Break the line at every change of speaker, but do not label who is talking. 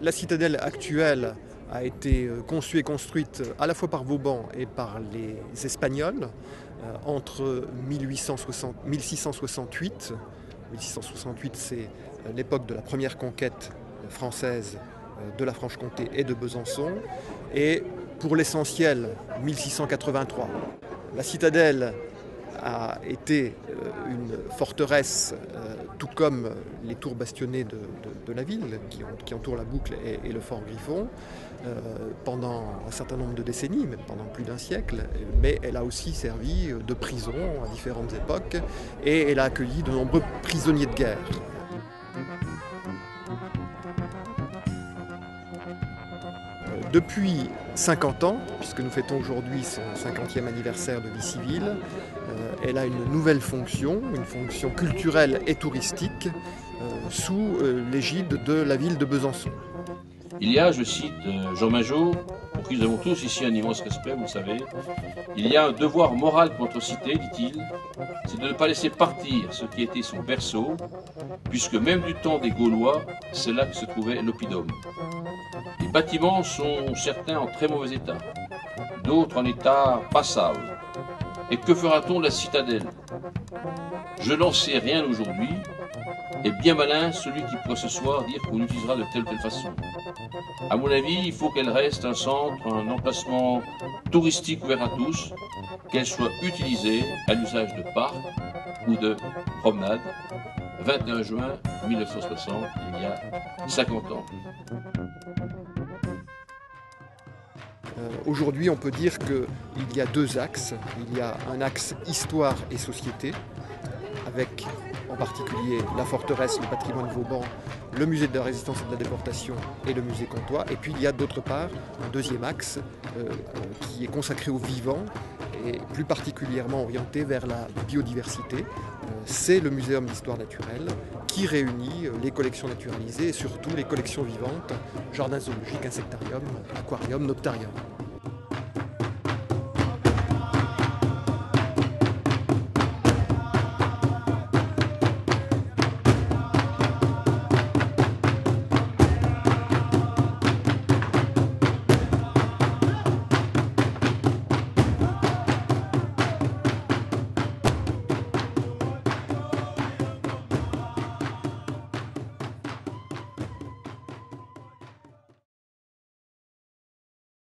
La citadelle actuelle a été conçue et construite à la fois par Vauban et par les Espagnols entre 1668. 1668, c'est l'époque de la première conquête française de la Franche-Comté et de Besançon, et pour l'essentiel 1683. La citadelle a été une forteresse, tout comme les tours bastionnées de la ville qui entourent la boucle et le fort Griffon, pendant un certain nombre de décennies, même pendant plus d'un siècle, mais elle a aussi servi de prison à différentes époques et elle a accueilli de nombreux prisonniers de guerre. Depuis 50 ans, puisque nous fêtons aujourd'hui son 50e anniversaire de vie civile, elle a une nouvelle fonction, une fonction culturelle et touristique, sous l'égide de la ville de Besançon.
Il y a, je cite Jean Majot, pour qui nous avons tous ici un immense respect, vous le savez, il y a un devoir moral pour notre cité, dit-il, c'est de ne pas laisser partir ce qui était son berceau, puisque même du temps des Gaulois, c'est là que se trouvait l'oppidum. Les bâtiments sont certains en très mauvais état, d'autres en état passable. Et que fera-t-on de la citadelle? Je n'en sais rien aujourd'hui, et bien malin celui qui pourrait ce soir dire qu'on l'utilisera de telle ou telle façon. À mon avis, il faut qu'elle reste un centre, un emplacement touristique ouvert à tous, qu'elle soit utilisée à l'usage de parc ou de promenade. 21 juin 1960, il y a 50 ans.
Aujourd'hui, on peut dire qu'il y a deux axes. Il y a un axe histoire et société, avec en particulier la forteresse, le patrimoine Vauban, le musée de la résistance et de la déportation et le musée Comtois. Et puis il y a d'autre part un deuxième axe qui est consacré au vivant et plus particulièrement orienté vers la biodiversité. C'est le Muséum d'histoire naturelle qui réunit les collections naturalisées et surtout les collections vivantes, jardins zoologiques, insectarium, aquarium, noctarium.